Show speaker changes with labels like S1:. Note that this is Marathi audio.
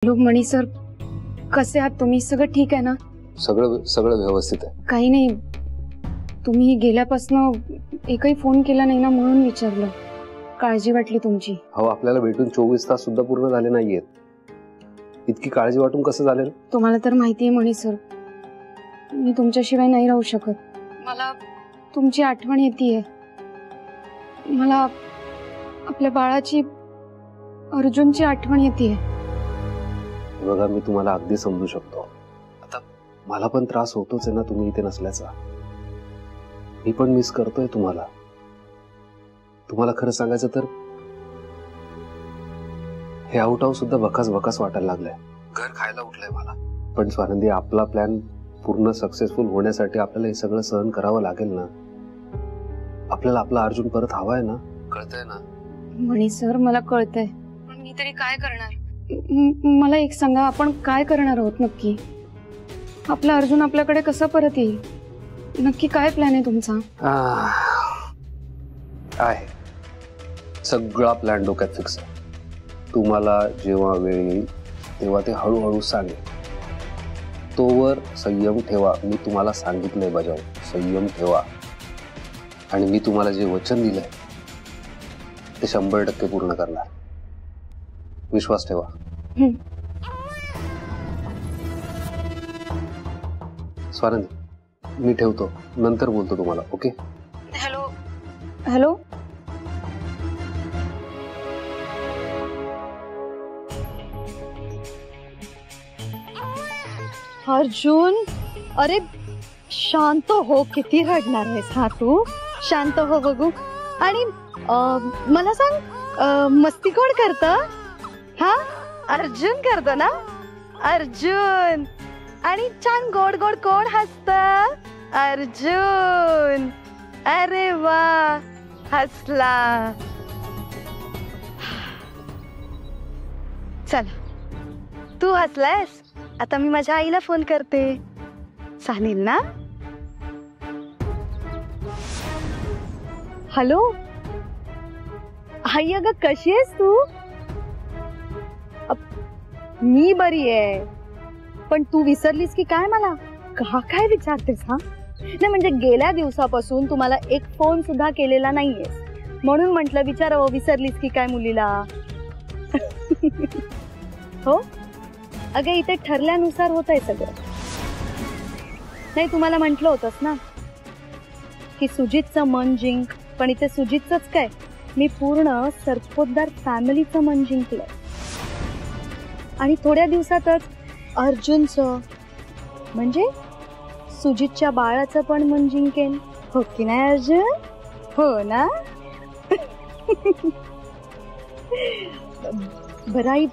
S1: लोक मणी सर कसे आहात तुम्ही? सगळं ठीक आहे ना?
S2: सगळं व्यवस्थित आहे.
S1: काही नाही, तुम्ही गेल्यापासून एकही फोन केला नाही ना म्हणून विचारलं. काळजी वाटली तुमची.
S2: हो, आपल्याला भेटून 24 तास सुद्धा पूर्ण झाले नाहीयेत. इतकी काळजी वाटून कसं झालं?
S1: तुम्हाला तर माहिती आहे मणी सर, मी तुमच्याशिवाय नाही राहू शकत. मला तुमची आठवण येतेय. मला आपल्या बाळाची, अर्जुनची आठवण येतेय.
S2: बघा, मी तुम्हाला अगदी समजू शकतो. आता मला पण त्रास होतोच आहे ना तुम्ही इथे नसल्याचा. मी पण मिस करतोय तुम्हाला. तुम्हाला खरं सांगायचं तर हे आउट हाऊस सुद्धा बकास वाटायला लागलंय. घर खायला उठलंय मला. पण स्वानंदी, आपला प्लॅन पूर्ण सक्सेसफुल होण्यासाठी आपल्याला हे सगळं सहन करावं लागेल ना. आपल्याला आपला अर्जुन परत हवाय ना. कळतंय ना?
S1: मणी सर, मला कळतंय, पण मी तरी काय करणार? मला एक सांगा, आपण काय करणार आहोत नक्की? आपला अर्जुन आपल्याकडे कसा परत येईल? नक्की काय प्लॅन आहे तुमचा?
S2: आहे, सगळा प्लॅन डोक्यात फिक्स आहे. तुम्हाला जेव्हा वेळ येईल तेव्हा ते हळूहळू सांगेल. तोवर संयम ठेवा. मी तुम्हाला सांगितलंय बजावून, संयम ठेवा. आणि मी तुम्हाला जे वचन दिलंय ते 100% पूर्ण करणार. विश्वास ठेवा. स्वानंदी, मी ठेवतो, नंतर बोलतो तुम्हाला. ओके?
S1: Hello hello.
S3: अर्जुन, अरे शांत हो. किती रडणार आहेस हा तू? शांत हो बघू. आणि मला सांग, मस्ती कोण करतं? हा, अर्जुन करतो ना? अर्जुन. आणि छान गोड गोड कोण हसतं? अर्जुन. अरे वा, हसला. चल, तू हसलायस, आता मी माझ्या आईला फोन करते. चालेल ना? हॅलो आई, अगं कशी आहेस तू? मी बरी आहे. पण तू विसरलीस की काय मला? काय विचारतेस हा? नाही म्हणजे गेल्या दिवसापासून तुम्हाला एक फोन सुद्धा केलेला नाहीयेस, म्हणून म्हंटल विचारावं विसरलीस की काय मुलीला. हो अगं, इथे ठरल्यानुसार होत आहे सगळं. नाही, तुम्हाला म्हंटल होतंस ना की सुजितचं मन जिंक, पण इथे सुजितचंच काय, मी पूर्ण सरपोतदार फॅमिलीचं मन जिंकलंय. आणि थोड्या दिवसातच अर्जुनचं, म्हणजे सुजितच्या बाळाचं पण मन जिंकेन. हो की नाही अर्जुन? हो ना? बरं आई,